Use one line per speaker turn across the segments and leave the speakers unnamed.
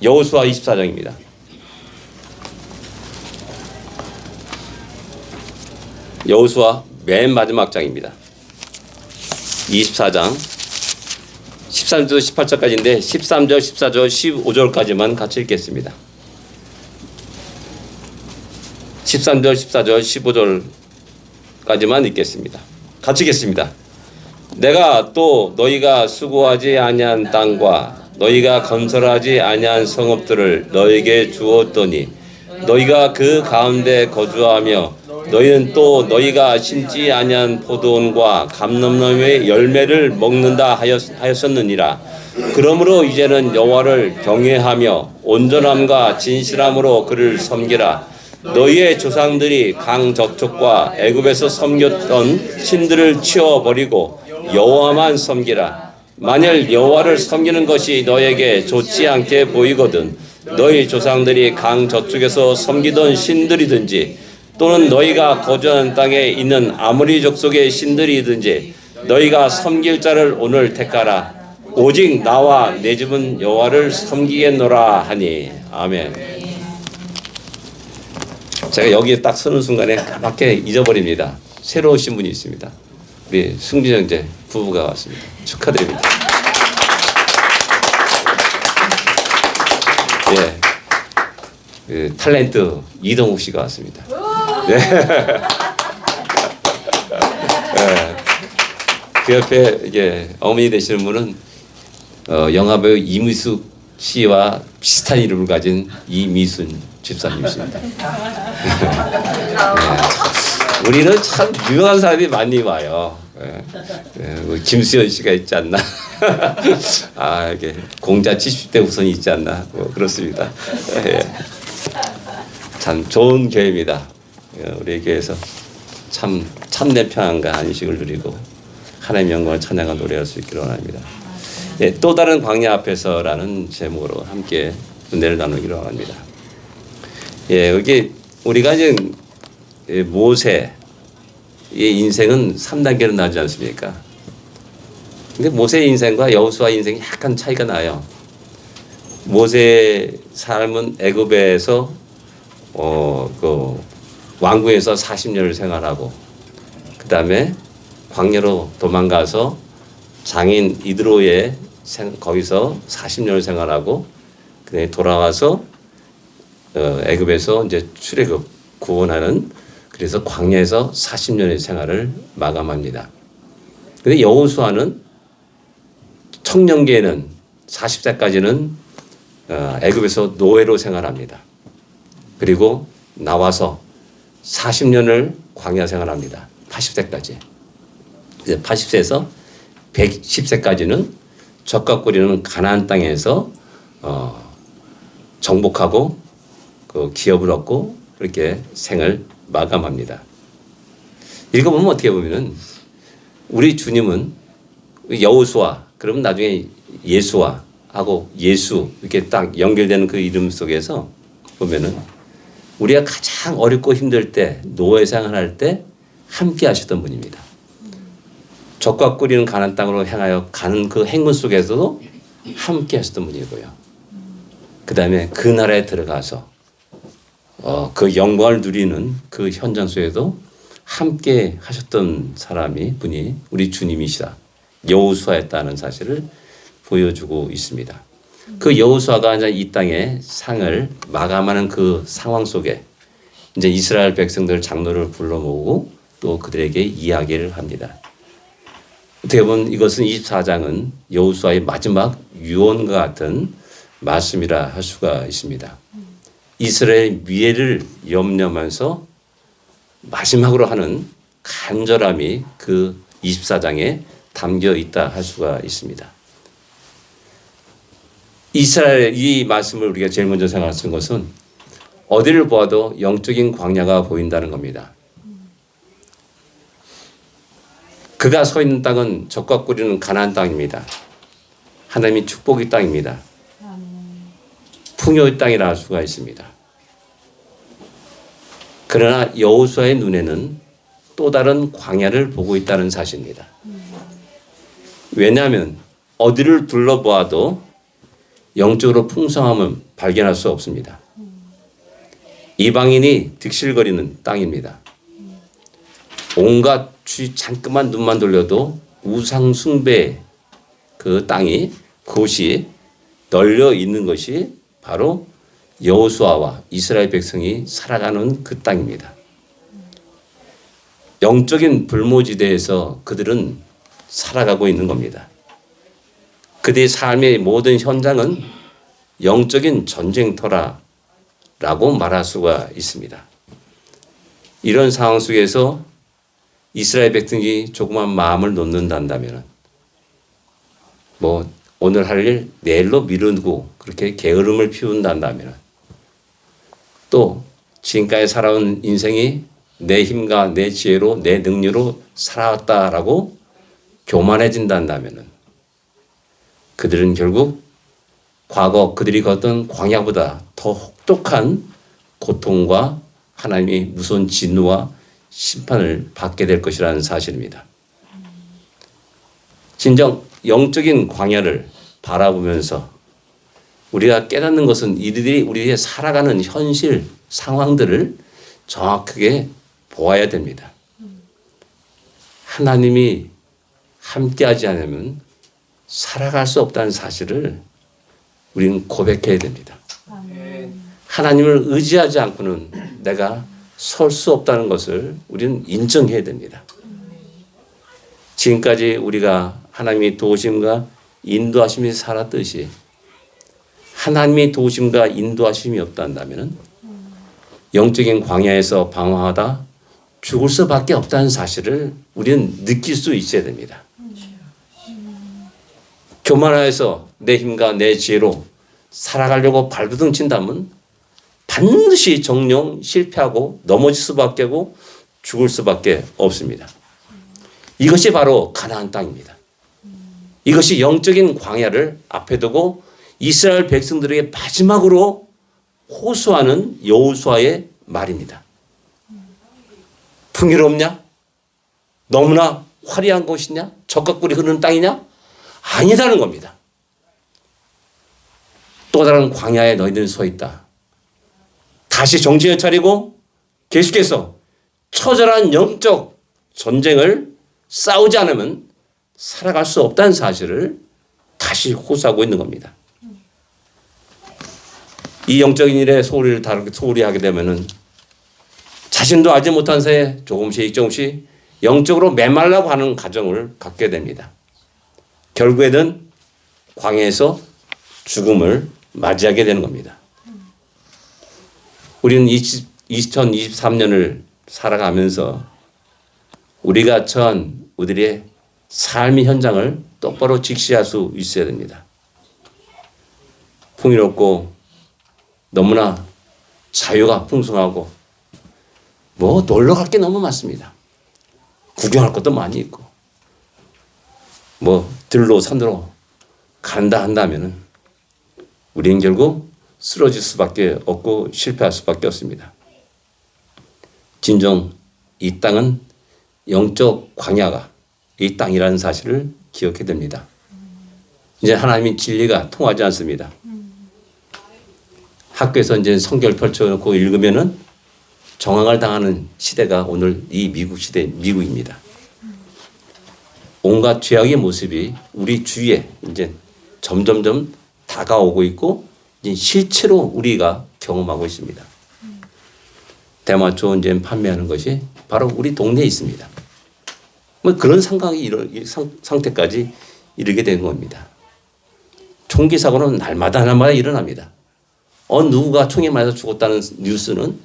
여호수아 24장입니다. 여호수아 맨 마지막 장입니다. 24장 13절 18절까지인데 13절 14절 15절까지만 같이 읽겠습니다. 13절 14절 15절까지만 읽겠습니다. 같이 읽겠습니다. 내가 또 너희가 수고하지 아니한 땅과 너희가 건설하지 아니한 성읍들을 너희에게 주었더니 너희가 그 가운데 거주하며 너희는 또 너희가 심지 아니한 포도원과 감람나무의 열매를 먹는다 하였었느니라. 그러므로 이제는 여호와를 경외하며 온전함과 진실함으로 그를 섬기라. 너희의 조상들이 강 저쪽과 애굽에서 섬겼던 신들을 치워버리고 여호와만 섬기라. 만일 여호와를 섬기는 것이 너에게 좋지 않게 보이거든 너희 조상들이 강 저쪽에서 섬기던 신들이든지 또는 너희가 거주하는 땅에 있는 아모리 족속의 신들이든지 너희가 섬길 자를 오늘 택하라. 오직 나와 내 집은 여호와를 섬기겠노라 하니. 아멘. 제가 여기에 딱 서는 순간에 까맣게 잊어버립니다. 새로 오신 분이 있습니다. 우리 승진 형제 부부가 왔습니다. 축하드립니다. 예, 그 탤런트 이동욱 씨가 왔습니다. 네. 네. 그 옆에 이게 어머니 되시는 분은 영화배우 이미숙 씨와 비슷한 이름을 가진 이미순 집사님이십니다. 네. 우리는 참 유명한 사람이 많이 와요. 네. 네. 뭐 김수현 씨가 있지 않나? 아, 이게 공자 70대 후손이 있지 않나? 뭐 그렇습니다. 네. 참 좋은 교회입니다. 우리 교회에서 참된 평안과 안식을 누리고 하나님의 영광을 찬양하는 노래할 수 있기를 원합니다. 예, 또 다른 광야 앞에서라는 제목으로 함께 은혜를 나누기를 원합니다. 예, 여기 우리가 이제 모세의 인생은 3단계로 나지 않습니까? 근데 모세의 인생과 여호수아 인생이 약간 차이가 나요. 모세의 삶은 애굽에서 그 왕궁에서 40년을 생활하고 그 다음에 광야로 도망가서 장인 이드로에 거기서 40년을 생활하고 그다음에 돌아와서 애굽에서 이제 출애굽 구원하는 그래서 광야에서 40년의 생활을 마감합니다. 근데 여호수아는 청년기에는 40세까지는 애굽에서 노예로 생활합니다. 그리고 나와서 40년을 광야 생활합니다. 80세까지. 이제 80세에서 110세까지는 젖과 꿀이는 가나안 땅에서 정복하고 그 기업을 얻고 그렇게 생을 마감합니다. 읽어보면 어떻게 보면은 우리 주님은 여호수아 그러면 나중에 예수와 하고 예수 이렇게 딱 연결되는 그 이름 속에서 보면은 우리가 가장 어렵고 힘들 때 노예 생활할 때 함께 하셨던 분입니다. 젖과 꿀이는 가나안 땅으로 향하여 가는 그 행군 속에서도 함께 하셨던 분이고요. 그 다음에 그 나라에 들어가서 그 영광을 누리는 그 현장 속에도 함께 하셨던 분이 우리 주님이시다. 여호수아였다는 사실을 보여주고 있습니다. 그 여호수아가 이제 이 땅의 상을 마감하는 그 상황 속에 이제 이스라엘 백성들 장로를 불러 모으고 또 그들에게 이야기를 합니다. 어떻게 보면 이것은 24장은 여호수아의 마지막 유언과 같은 말씀이라 할 수가 있습니다. 이스라엘의 미래를 염려하면서 마지막으로 하는 간절함이 그 24장에 담겨 있다 할 수가 있습니다. 이스라엘 이 말씀을 우리가 제일 먼저 생각하는 것은 어디를 보아도 영적인 광야가 보인다는 겁니다. 그가 서 있는 땅은 젖과 꿀이는 가나안 땅입니다. 하나님의 축복의 땅입니다. 풍요의 땅이라 할 수가 있습니다. 그러나 여호수아의 눈에는 또 다른 광야를 보고 있다는 사실입니다. 왜냐하면 어디를 둘러보아도 영적으로 풍성함을 발견할 수 없습니다. 이방인이 득실거리는 땅입니다. 온갖 잠깐만 눈만 돌려도 우상 숭배 그 땅이 그곳이 널려 있는 것이 바로 여호수아와 이스라엘 백성이 살아가는 그 땅입니다. 영적인 불모지대에서 그들은 살아가고 있는 겁니다. 그들의 삶의 모든 현장은 영적인 전쟁터라고 말할 수가 있습니다. 이런 상황 속에서 이스라엘 백성이 조그만 마음을 놓는다면 뭐 오늘 할 일 내일로 미루고 그렇게 게으름을 피운다면 또 지금까지 살아온 인생이 내 힘과 내 지혜로 내 능력으로 살아왔다라고 교만해진다면 그들은 결국 과거 그들이 걷던 광야보다 더 혹독한 고통과 하나님의 무서운 진노와 심판을 받게 될 것이라는 사실입니다. 진정 영적인 광야를 바라보면서 우리가 깨닫는 것은 이들이 우리의 살아가는 현실 상황들을 정확하게 보아야 됩니다. 하나님이 함께하지 않으면 살아갈 수 없다는 사실을 우리는 고백해야 됩니다. 하나님을 의지하지 않고는 내가 설 수 없다는 것을 우리는 인정해야 됩니다. 지금까지 우리가 하나님의 도우심과 인도하심이 살았듯이 하나님의 도우심과 인도하심이 없다면 영적인 광야에서 방황하다 죽을 수밖에 없다는 사실을 우리는 느낄 수 있어야 됩니다. 교만하여서 내 힘과 내 지혜로 살아가려고 발버둥 친다면 반드시 정령 실패하고 넘어질 수밖에 없고 죽을 수밖에 없습니다. 이것이 바로 가나안 땅입니다. 이것이 영적인 광야를 앞에 두고 이스라엘 백성들에게 마지막으로 호소하는 여호수아의 말입니다. 풍요롭냐? 너무나 화려한 곳이냐? 적각꿀이 흐르는 땅이냐? 아니라는 겁니다. 또 다른 광야에 너희들은 서 있다. 다시 정신을 차리고 계속해서 처절한 영적 전쟁을 싸우지 않으면 살아갈 수 없다는 사실을 다시 호소하고 있는 겁니다. 이 영적인 일에 소홀히 하게 되면은 자신도 알지 못한 새에 조금씩 영적으로 메말라고 하는 가정을 갖게 됩니다. 결국에는 광야에서 죽음을 맞이하게 되는 겁니다. 우리는 2023년을 살아가면서 우리가 처한 우리의 삶의 현장을 똑바로 직시할 수 있어야 됩니다. 풍요롭고 너무나 자유가 풍성하고 뭐 놀러 갈 게 너무 많습니다. 구경할 것도 많이 있고 뭐 들로 산으로 간다 한다면은 우리는 결국 쓰러질 수밖에 없고 실패할 수밖에 없습니다. 진정 이 땅은 영적 광야가 이 땅이라는 사실을 기억해야 됩니다. 이제 하나님의 진리가 통하지 않습니다. 학교에서 이제 성경을 펼쳐놓고 읽으면은 정황을 당하는 시대가 오늘 이 미국입니다. 온갖 죄악의 모습이 우리 주위에 이제 점점점 다가오고 있고 이제 실제로 우리가 경험하고 있습니다. 대마초 이제 판매하는 것이 바로 우리 동네에 있습니다. 뭐 그런 상태까지 이르게 된 겁니다. 총기 사고는 날마다 일어납니다. 누구가 총에 맞아 죽었다는 뉴스는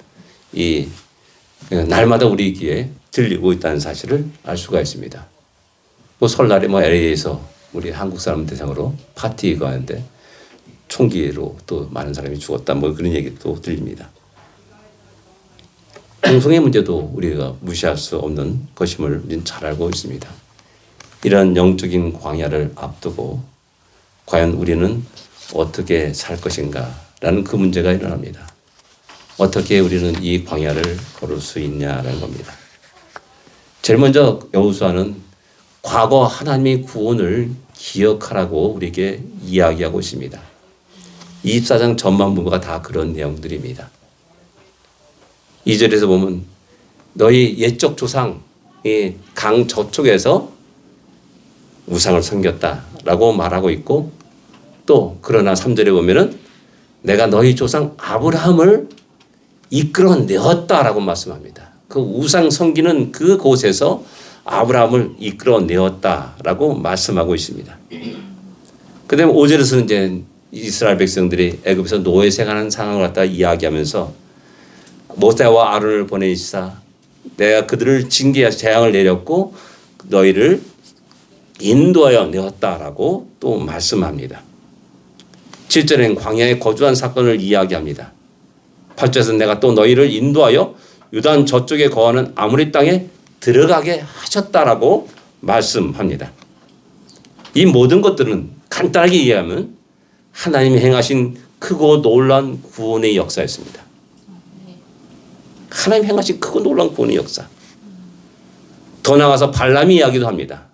날마다 우리 귀에 들리고 있다는 사실을 알 수가 있습니다. 뭐 설날에 LA에서 우리 한국 사람 대상으로 파티가 하는데 총기로 또 많은 사람이 죽었다 뭐 그런 얘기도 들립니다. 동성애 문제도 우리가 무시할 수 없는 것임을 우리는 잘 알고 있습니다. 이런 영적인 광야를 앞두고 과연 우리는 어떻게 살 것인가라는 그 문제가 일어납니다. 어떻게 우리는 이 광야를 걸을 수 있냐라는 겁니다. 제일 먼저 여호수아는 과거 하나님의 구원을 기억하라고 우리에게 이야기하고 있습니다. 24장 전반부가 다 그런 내용들입니다. 2절에서 보면 너희 옛적 조상이 강 저쪽에서 우상을 섬겼다라고 말하고 있고, 또 그러나 3절에 보면은 내가 너희 조상 아브라함을 이끌어내었다라고 말씀합니다. 그 우상 섬기는 그곳에서 아브라함을 이끌어내었다라고 말씀하고 있습니다. 그다음에 5절에서는 이제 이스라엘 백성들이 애굽에서 노예 생활하는 상황을 갖다 이야기하면서 모세와 아론을 보내시사 내가 그들을 징계하여 재앙을 내렸고 너희를 인도하여 내었다라고 또 말씀합니다. 7절에는 광야에 거주한 사건을 이야기합니다. 8절에서 내가 또 너희를 인도하여 유단 저쪽에 거하는 아모리 땅에 들어가게 하셨다라고 말씀합니다. 이 모든 것들은 간단하게 이해하면 하나님이 행하신 크고 놀라운 구원의 역사였습니다. 하나님이 행하신 크고 놀라운 구원의 역사. 더 나아가서 발람이 이야기도 합니다.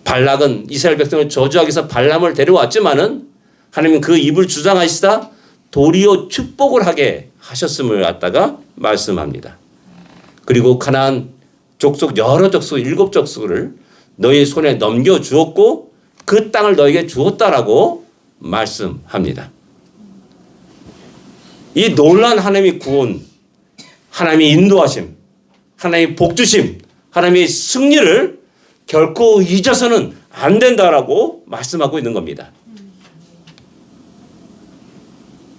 발락은 이스라엘 백성을 저주하기 위해서 발람을 데려왔지만은 하나님은 그 입을 주장하시다 도리어 축복을 하게 하셨음을 갖다가 말씀합니다. 그리고 가나안 족속 여러 족속 7족속을 너희 손에 넘겨주었고 그 땅을 너에게 주었다라고 말씀합니다. 이 놀라운 하나님의 구원, 하나님의 인도하심, 하나님의 복주심, 하나님의 승리를 결코 잊어서는 안 된다라고 말씀하고 있는 겁니다.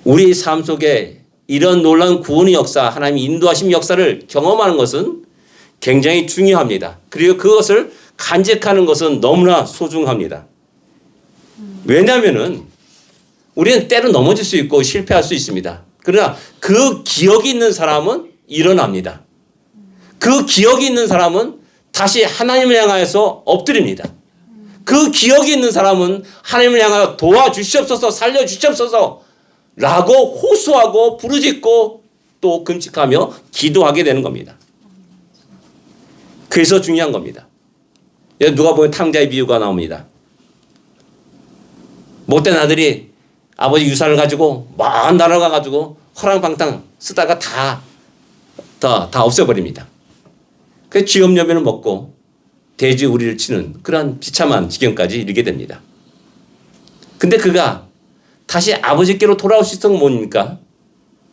우리 삶 속에 이런 놀라운 구원의 역사, 하나님의 인도하심 역사를 경험하는 것은 굉장히 중요합니다. 그리고 그것을 간직하는 것은 너무나 소중합니다. 왜냐하면은 우리는 때로 넘어질 수 있고 실패할 수 있습니다. 그러나 그 기억이 있는 사람은 일어납니다. 그 기억이 있는 사람은 다시 하나님을 향하여서 엎드립니다. 그 기억이 있는 사람은 하나님을 향하여 도와주시옵소서, 살려주시옵소서 라고 호소하고 부르짖고 또 금식하며 기도하게 되는 겁니다. 그래서 중요한 겁니다. 누가 보면 탕자의 비유가 나옵니다. 못된 아들이 아버지 유산을 가지고 먼 나라 가가지고 허랑방탕 쓰다가 다 없애버립니다. 그 쥐염려면을 먹고 돼지 우리를 치는 그러한 비참한 지경까지 이르게 됩니다. 근데 그가 다시 아버지께로 돌아올 수 있었던 건 뭡니까?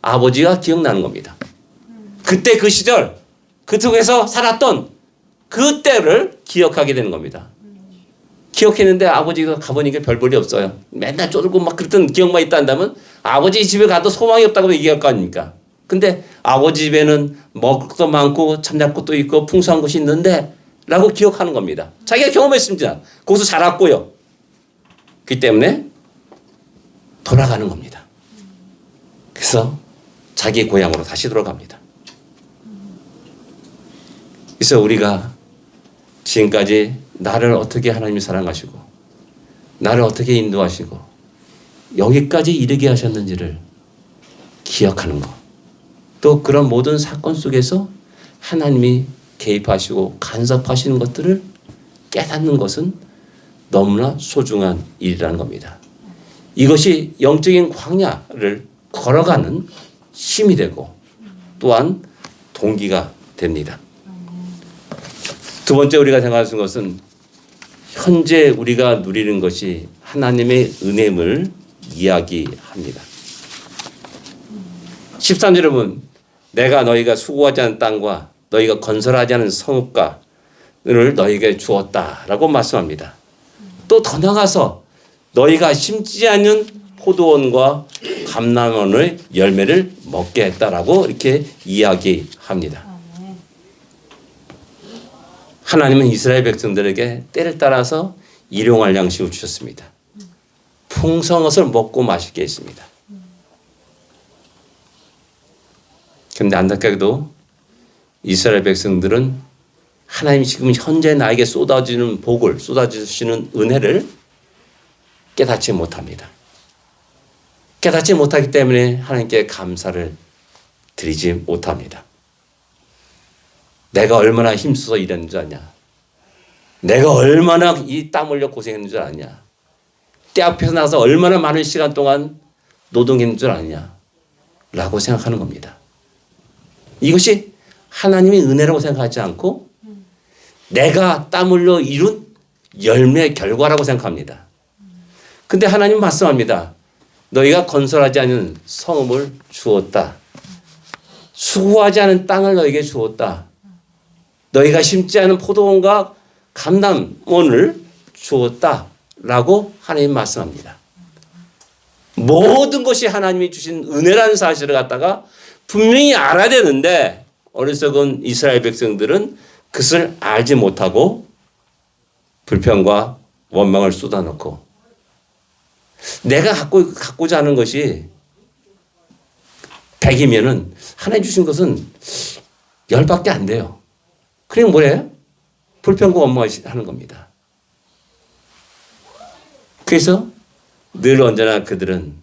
아버지가 기억나는 겁니다. 그때 그 시절 그 속에서 살았던 그때를 기억하게 되는 겁니다. 기억했는데 아버지가 가보니까 별 볼이 없어요. 맨날 쫄고 막 그랬던 기억만 있다 한다면 아버지 집에 가도 소망이 없다고 얘기할 거 아닙니까? 근데 아버지 집에는 먹을 것도 많고 잠잘것도 있고 풍성한 것이 있는데 라고 기억하는 겁니다. 자기가 경험했습니다. 거기서 자랐고요. 그렇기 때문에 돌아가는 겁니다. 그래서 자기 고향으로 다시 돌아갑니다. 그래서 우리가 지금까지 나를 어떻게 하나님이 사랑하시고 나를 어떻게 인도하시고 여기까지 이르게 하셨는지를 기억하는 것. 또 그런 모든 사건 속에서 하나님이 개입하시고 간섭하시는 것들을 깨닫는 것은 너무나 소중한 일이라는 겁니다. 이것이 영적인 광야를 걸어가는 힘이 되고 또한 동기가 됩니다. 두 번째 우리가 생각할 수 있는 것은 현재 우리가 누리는 것이 하나님의 은혜임을 이야기합니다. 13절에 보면 내가 너희가 수고하지 않은 땅과 너희가 건설하지 않은 성읍가를 너희에게 주었다라고 말씀합니다. 또 더 나가서 너희가 심지 않은 포도원과 감람원의 열매를 먹게 했다라고 이렇게 이야기합니다. 하나님은 이스라엘 백성들에게 때를 따라서 일용할 양식을 주셨습니다. 풍성한 것을 먹고 마시게 했습니다. 그런데 안타깝게도 이스라엘 백성들은 하나님이 지금 현재 나에게 쏟아지는 복을, 쏟아주시는 은혜를 깨닫지 못합니다. 깨닫지 못하기 때문에 하나님께 감사를 드리지 못합니다. 내가 얼마나 힘써서 일했는 줄 아냐? 내가 얼마나 이 땀 흘려 고생했는 줄 아냐? 때 앞에서 나가서 얼마나 많은 시간 동안 노동했는 줄 아느냐 라고 생각하는 겁니다. 이것이 하나님의 은혜라고 생각하지 않고 내가 땀 흘려 이룬 열매의 결과라고 생각합니다. 근데 하나님 말씀합니다. 너희가 건설하지 않은 성읍을 주었다. 수고하지 않은 땅을 너희에게 주었다. 너희가 심지 않은 포도원과 감람원을 주었다. 라고 하나님 말씀합니다. 모든 것이 하나님이 주신 은혜라는 사실을 갖다가 분명히 알아야 되는데 어리석은 이스라엘 백성들은 그것을 알지 못하고 불평과 원망을 쏟아놓고 내가 갖고자 하는 것이 100이면은 하나님 주신 것은 10밖에 안 돼요. 그럼 뭐래요? 불평과 원망하는 겁니다. 그래서 늘 언제나 그들은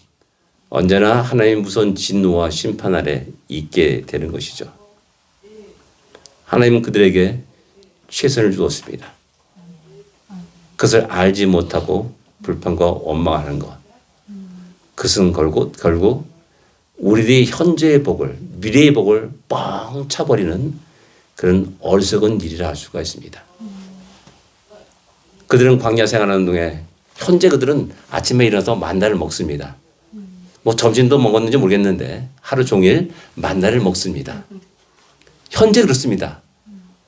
언제나 하나님의 무서운 진노와 심판 아래 있게 되는 것이죠. 하나님은 그들에게 최선을 주었습니다. 그것을 알지 못하고 불평과 원망하는 것. 그것은 결국 우리들의 현재의 복을, 미래의 복을 뻥 차버리는 그런 어리석은 일이라 할 수가 있습니다. 그들은 광야 생활하는 동안 현재 그들은 아침에 일어나서 만나를 먹습니다. 뭐 점심도 먹었는지 모르겠는데 하루 종일 만나를 먹습니다. 현재 그렇습니다.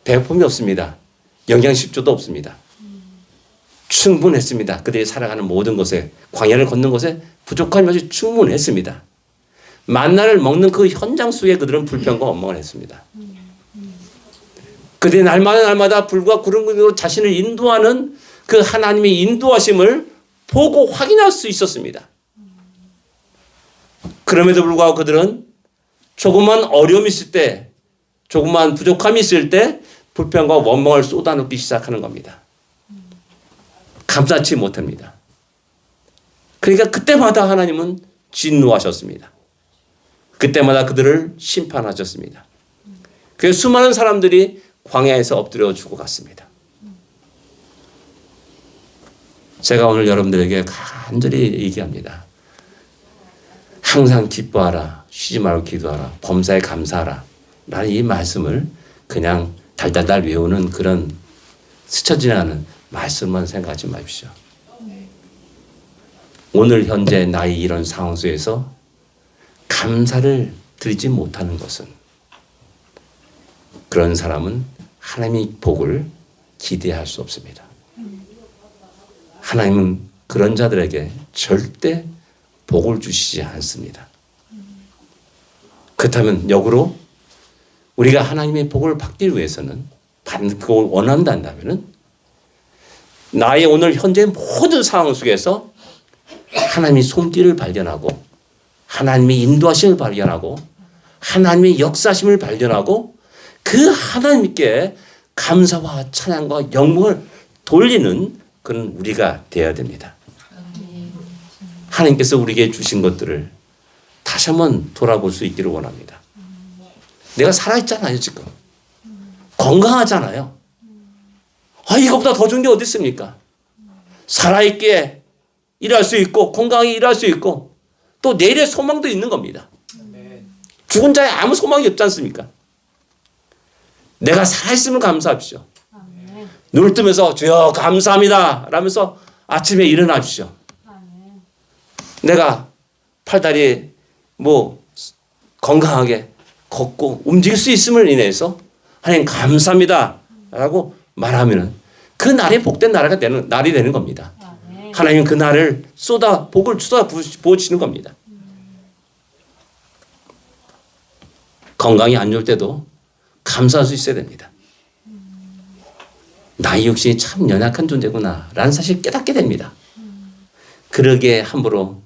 배고픔이 없습니다. 영양식조도 없습니다. 충분했습니다. 그들이 살아가는 모든 것에 광야를 걷는 것에 부족함이 없이 충분했습니다. 만나를 먹는 그 현장 속에 그들은 불평과 원망을 했습니다. 그들이 날마다 불과 구름으로 자신을 인도하는 그 하나님의 인도하심을 보고 확인할 수 있었습니다. 그럼에도 불구하고 그들은 조그만 어려움이 있을 때, 조그만 부족함이 있을 때 불평과 원망을 쏟아놓기 시작하는 겁니다. 감사치 못합니다. 그러니까 그때마다 하나님은 진노하셨습니다. 그때마다 그들을 심판하셨습니다. 그래서 수많은 사람들이 광야에서 엎드려 죽어갔습니다. 제가 오늘 여러분들에게 간절히 얘기합니다. 항상 기뻐하라, 쉬지 말고 기도하라, 범사에 감사하라 라는 이 말씀을 그냥 달달달 외우는 그런 스쳐 지나가는 말씀만 생각하지 마십시오. 오늘 현재 나의 이런 상황 속에서 감사를 드리지 못하는 것은 그런 사람은 하나님의 복을 기대할 수 없습니다. 하나님은 그런 자들에게 절대 복을 주시지 않습니다. 그렇다면 역으로 우리가 하나님의 복을 받기 위해서는 그걸 원한다면 나의 오늘 현재 모든 상황 속에서 하나님의 손길을 발견하고 하나님의 인도하심을 발견하고 하나님의 역사심을 발견하고 그 하나님께 감사와 찬양과 영광을 돌리는 그런 우리가 되어야 됩니다. 하나님께서 우리에게 주신 것들을 다시 한번 돌아볼 수 있기를 원합니다. 내가 살아있잖아요, 지금. 건강하잖아요. 이것보다 더 좋은 게 어디 있습니까? 살아있게 일할 수 있고 건강하게 일할 수 있고 또 내일의 소망도 있는 겁니다. 죽은 자에 아무 소망이 없지 않습니까? 내가 살아있음을 감사합시오. 눈을 뜨면서 주여 감사합니다 라면서 아침에 일어나십시오. 내가 팔다리 건강하게 걷고 움직일 수 있음을 인해서 하나님 감사합니다 라고 말하면 그 날이 복된 날이 되는 겁니다. 하나님 그 날을 복을 쏟아 부어주시는 겁니다. 건강이 안 좋을 때도 감사할 수 있어야 됩니다. 나이 역시 참 연약한 존재구나 라는 사실을 깨닫게 됩니다. 그러기에 함부로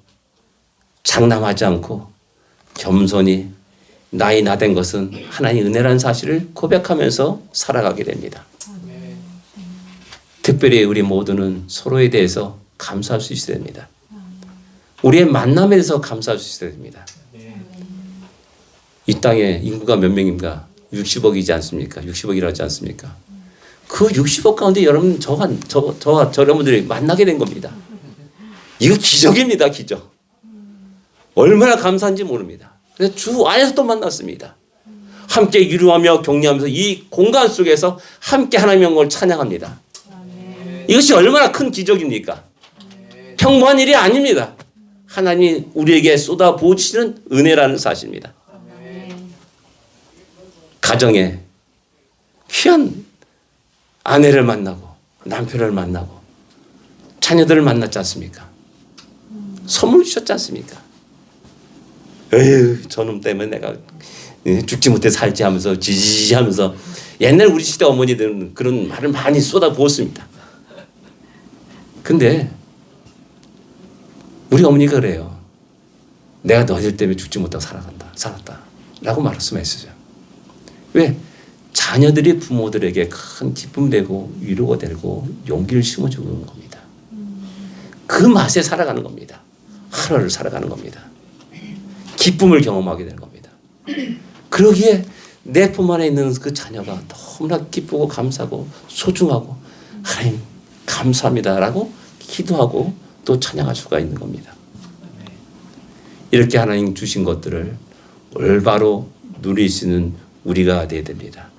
장담하지 않고 겸손히 나이 나된 것은 하나님의 은혜라는 사실을 고백하면서 살아가게 됩니다. 특별히 우리 모두는 서로에 대해서 감사할 수 있어야 됩니다. 우리의 만남에 대해서 감사할 수 있어야 됩니다. 이 땅에 인구가 몇 명인가? 60억이지 않습니까? 60억이라지 않습니까? 그 60억 가운데 여러분, 저와 여러분들이 만나게 된 겁니다. 이거 기적입니다. 기적. 얼마나 감사한지 모릅니다. 그래서 주 안에서 또 만났습니다. 함께 기도하며 격려하면서 이 공간 속에서 함께 하나님의 영광을 찬양합니다. 이것이 얼마나 큰 기적입니까? 평범한 일이 아닙니다. 하나님이 우리에게 쏟아 부으시는 은혜라는 사실입니다. 가정에 귀한 아내를 만나고 남편을 만나고 자녀들을 만났지 않습니까? 선물 주셨지 않습니까? 에휴 저놈 때문에 내가 죽지 못해 살지 하면서 지지하면서 옛날 우리 시대 어머니들은 그런 말을 많이 쏟아부었습니다. 근데 우리 어머니가 그래요. 내가 너희들 때문에 죽지 못하고 살았다 라고 말씀했어요. 왜? 자녀들이 부모들에게 큰 기쁨 되고 위로가 되고 용기를 심어주는 겁니다. 그 맛에 살아가는 겁니다. 하루를 살아가는 겁니다. 기쁨을 경험하게 되는 겁니다. 그러기에 내 품 안에 있는 그 자녀가 너무나 기쁘고 감사하고 소중하고 하나님 감사합니다라고 기도하고 또 찬양할 수가 있는 겁니다. 이렇게 하나님 주신 것들을 올바로 누릴 수 있는 우리가 되어야 됩니다.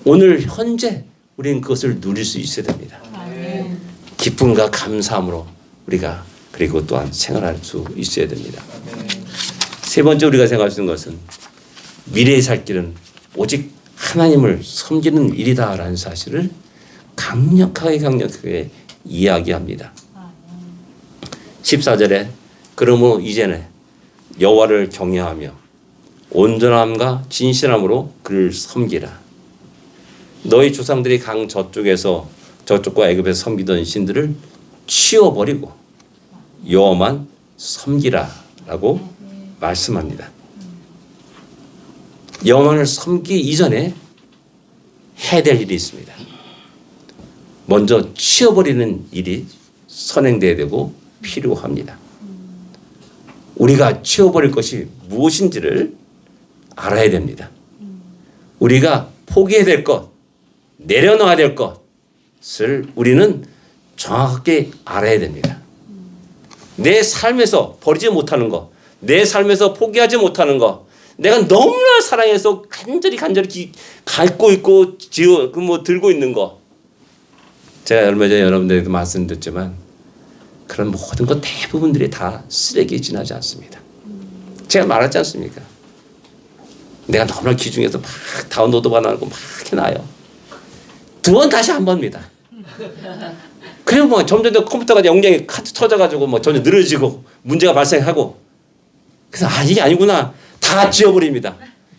오늘 현재 우리는 그것을 누릴 수 있어야 됩니다. 기쁨과 감사함으로 우리가 그리고 또한 생활할 수 있어야 됩니다. 세 번째 우리가 생각할 수 있는 것은 미래의 살 길은 오직 하나님을 섬기는 일이다라는 사실을 강력하게 이야기합니다. 14절에 그러므로 이제는 여호와를 경외하며 온전함과 진실함으로 그를 섬기라. 너희 조상들이 강 저쪽과 애굽에서 섬기던 신들을 치워버리고 여호와만 섬기라라고 말씀합니다. 여호와를 섬기기 이전에 해야 될 일이 있습니다. 먼저 치워버리는 일이 선행돼야 되고 필요합니다. 우리가 치워버릴 것이 무엇인지를 알아야 됩니다. 우리가 포기해야 될 것, 내려놔야 될 것을 우리는 정확하게 알아야 됩니다. 내 삶에서 버리지 못하는 것, 내 삶에서 포기하지 못하는 것, 내가 너무나 사랑해서 간절히 갖고 있고 들고 있는 것. 제가 얼마 전에 여러분들에게도 말씀드렸지만 그런 모든 것 대부분들이 다 쓰레기에 지나지 않습니다. 제가 말하지 않습니까? 내가 너무나 기중에서 막 다운로드 받아놓고 막 해놔요. 2번 다시 한 번입니다. 그리고 뭐 점점 컴퓨터가 용량이 터져가지고 뭐 점점 늘어지고 문제가 발생하고 그래서 이게 아니구나 다 지워버립니다.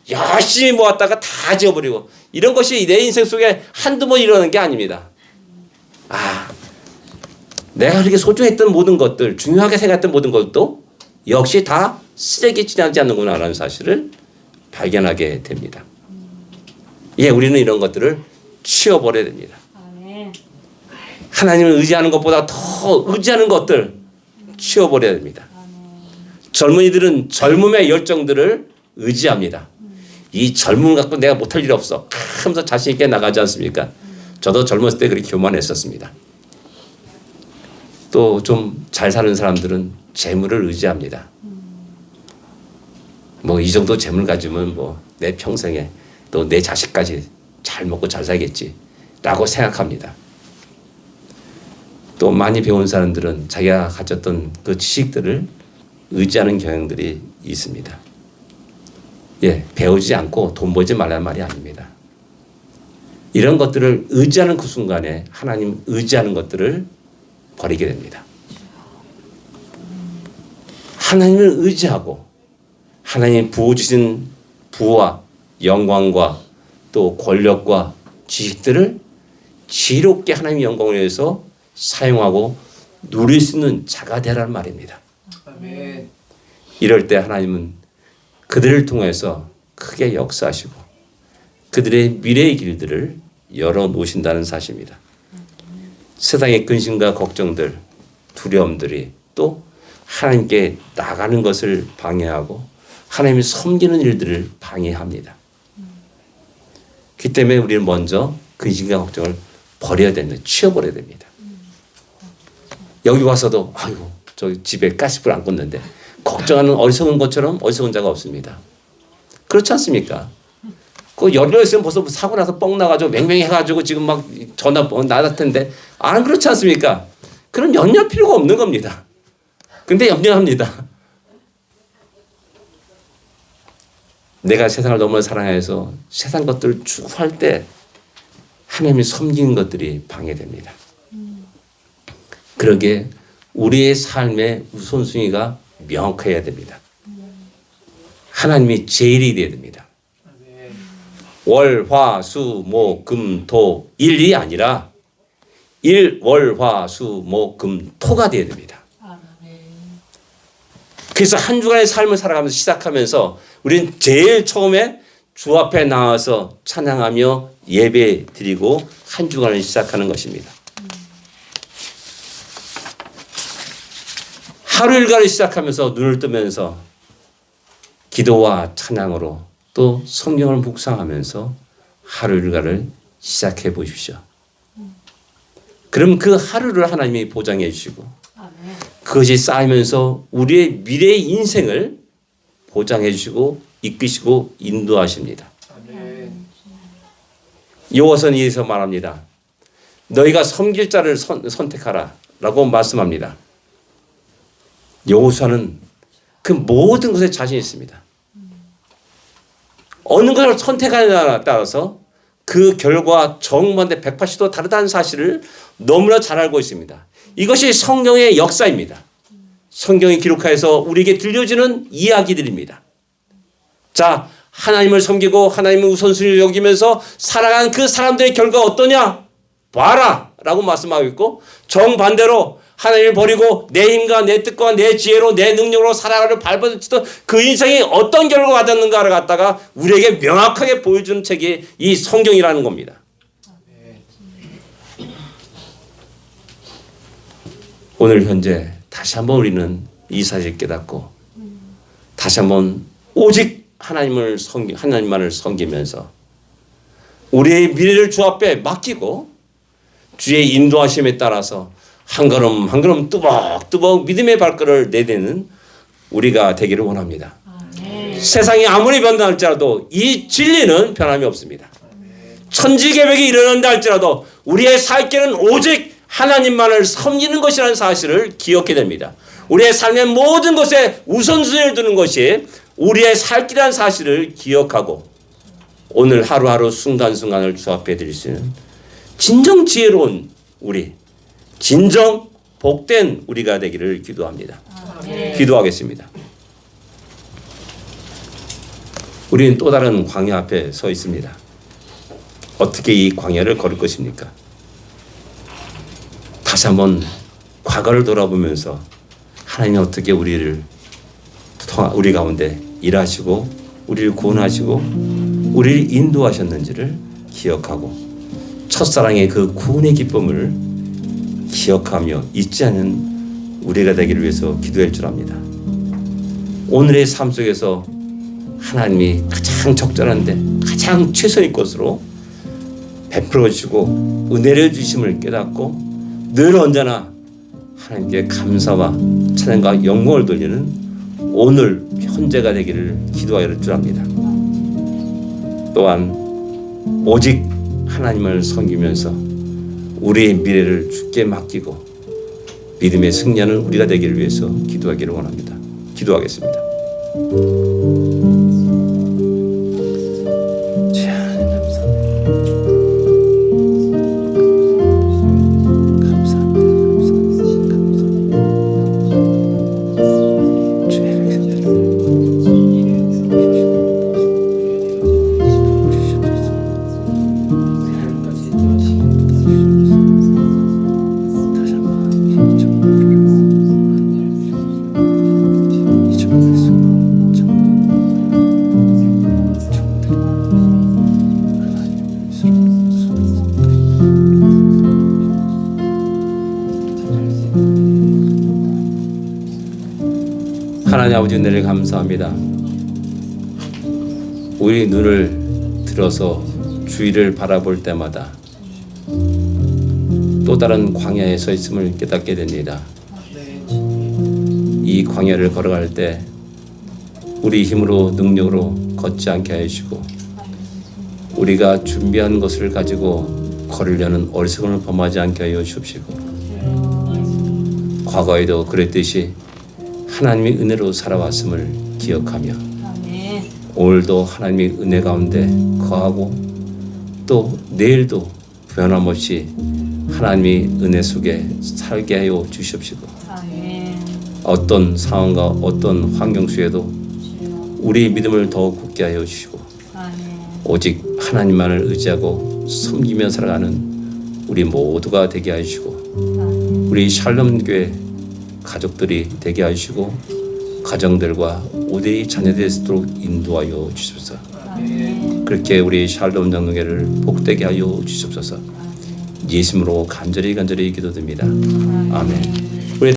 열심히 모았다가 다 지워버리고 이런 것이 내 인생 속에 한두 번 일어나는 게 아닙니다. 내가 그렇게 소중했던 모든 것들 중요하게 생각했던 모든 것도 역시 다 쓰레기에 지나지 않는구나 라는 사실을 발견하게 됩니다. 우리는 이런 것들을 치워버려야 됩니다. 하나님을 의지하는 것보다 더 의지하는 것들 치워버려야 됩니다. 젊은이들은 젊음의 열정들을 의지합니다. 이 젊음을 갖고 내가 못할 일이 없어 하면서 자신 있게 나가지 않습니까? 저도 젊었을 때 그렇게 교만했었습니다. 또 좀 잘 사는 사람들은 재물을 의지합니다. 뭐 이 정도 재물 가지면 뭐 내 평생에 또 내 자식까지 잘 먹고 잘 살겠지라고 생각합니다. 또 많이 배운 사람들은 자기가 가졌던 그 지식들을 의지하는 경향들이 있습니다. 배우지 않고 돈 벌지 말라는 말이 아닙니다. 이런 것들을 의지하는 그 순간에 하나님 의지하는 것들을 버리게 됩니다. 하나님을 의지하고 하나님 부어주신 부와 영광과 또 권력과 지식들을 지혜롭게 하나님의 영광을 위해서 사용하고 누릴 수 있는 자가 되라는 말입니다. 아멘. 이럴 때 하나님은 그들을 통해서 크게 역사하시고 그들의 미래의 길들을 열어놓으신다는 사실입니다. 세상의 근심과 걱정들, 두려움들이 또 하나님께 나가는 것을 방해하고 하나님을 섬기는 일들을 방해합니다. 그렇기 때문에 우리는 먼저 근심과 걱정을 버려야 됩니다. 치워버려야 됩니다. 여기 와서도 저 집에 가스불 안 껐는데 걱정하는 어리석은 것처럼 어리석은 자가 없습니다. 그렇지 않습니까? 그 열려 있으면 벌써 사고 나서 뻥 나가지고 맹맹해가지고 지금 막 전화 나갈 텐데 안 그렇지 않습니까? 그럼 염려할 필요가 없는 겁니다. 근데 염려합니다. 내가 세상을 너무 사랑해서 세상 것들을 추구할 때 하나님이 섬기는 것들이 방해됩니다. 그러기에 우리의 삶의 우선순위가 명확해야 됩니다. 하나님이 제일이 되어야 됩니다. 월, 화, 수, 목, 금, 토, 일이 아니라 일, 월, 화, 수, 목, 금, 토가 되어야 됩니다. 그래서 한 주간의 삶을 살아가면서 시작하면서 우리는 제일 처음에 주 앞에 나와서 찬양하며 예배 드리고 한 주간을 시작하는 것입니다. 하루 일과를 시작하면서 눈을 뜨면서 기도와 찬양으로 또 성경을 묵상하면서 하루 일과를 시작해 보십시오. 그럼 그 하루를 하나님이 보장해 주시고 그것이 쌓이면서 우리의 미래의 인생을 보장해 주시고 이끄시고 인도하십니다. 여호와서는 이에서 말합니다. 너희가 섬길 자를 선택하라 라고 말씀합니다. 여호수아는 그 모든 것에 자신 있습니다. 어느 것을 선택하느냐에 따라서 그 결과 정반대 180도 다르다는 사실을 너무나 잘 알고 있습니다. 이것이 성경의 역사입니다. 성경이 기록하여서 우리에게 들려주는 이야기들입니다. 자, 하나님을 섬기고 하나님의 우선순위를 여기면서 살아간 그 사람들의 결과가 어떠냐? 봐라! 라고 말씀하고 있고 정반대로 하나님을 버리고 내 힘과 내 뜻과 내 지혜로 내 능력으로 살아가를 밟아치던 그 인생이 어떤 결과가 받았는가를 갖다가 우리에게 명확하게 보여주는 책이 이 성경이라는 겁니다. 오늘 현재 다시 한번 우리는 이 사실을 깨닫고 다시 한번 오직 하나님만을 섬기면서 우리의 미래를 주 앞에 맡기고 주의 인도하심에 따라서 한 걸음 한 걸음 뚜벅뚜벅 믿음의 발걸음을 내딛는 우리가 되기를 원합니다. 세상이 아무리 변할지라도 이 진리는 변함이 없습니다. 천지개벽이 일어난다 할지라도 우리의 살 길은 오직 하나님만을 섬기는 것이라는 사실을 기억해야 됩니다. 우리의 삶의 모든 것에 우선순위를 두는 것이 우리의 살 길이라는 사실을 기억하고 오늘 하루하루 순간순간을 주 앞에 드릴 수 있는 진정 지혜로운 우리, 진정 복된 우리가 되기를 기도합니다. 기도하겠습니다. 우리는 또 다른 광야 앞에 서 있습니다. 어떻게 이 광야를 걸을 것입니까? 다시 한번 과거를 돌아보면서 하나님이 어떻게 우리 가운데 일하시고 우리를 구원하시고 우리를 인도하셨는지를 기억하고 첫사랑의 그 구원의 기쁨을 기억하며 잊지 않는 우리가 되기를 위해서 기도할 줄 압니다. 오늘의 삶 속에서 하나님이 가장 적절한데 가장 최선의 것으로 베풀어 주시고 은혜를 주심을 깨닫고 늘 언제나 하나님께 감사와 찬양과 영광을 돌리는 오늘 현재가 되기를 기도할 줄 압니다. 또한 오직 하나님을 섬기면서 우리의 미래를 주께 맡기고 믿음의 승리하는 우리가 되기를 위해서 기도하기를 원합니다. 기도하겠습니다. 하나님 아버지 은혜를 감사합니다. 우리 눈을 들어서 주위를 바라볼 때마다 또 다른 광야에 서 있음을 깨닫게 됩니다. 이 광야를 걸어갈 때 우리 힘으로 능력으로 걷지 않게 하시고 우리가 준비한 것을 가지고 걸으려는 어리석음을 범하지 않게 하여 주옵시고 과거에도 그랬듯이 하나님의 은혜로 살아왔음을 기억하며 오늘도 하나님의 은혜 가운데 거하고 또 내일도 변함없이 하나님의 은혜 속에 살게 하여 주시옵시고 어떤 상황과 어떤 환경 속에도 우리 믿음을 더욱 굳게 하여 주시고 오직 하나님만을 의지하고 섬기며 살아가는 우리 모두가 되게 하시고 우리 샬롬교회 가족들이 되게 하시고 가정들과 우리 자녀들에서도 인도하여 주시옵소서. 그렇게 우리 샬롬 장로교회를 복되게 하여 주시옵소서. 예수님으로 간절히 기도드립니다. 아멘.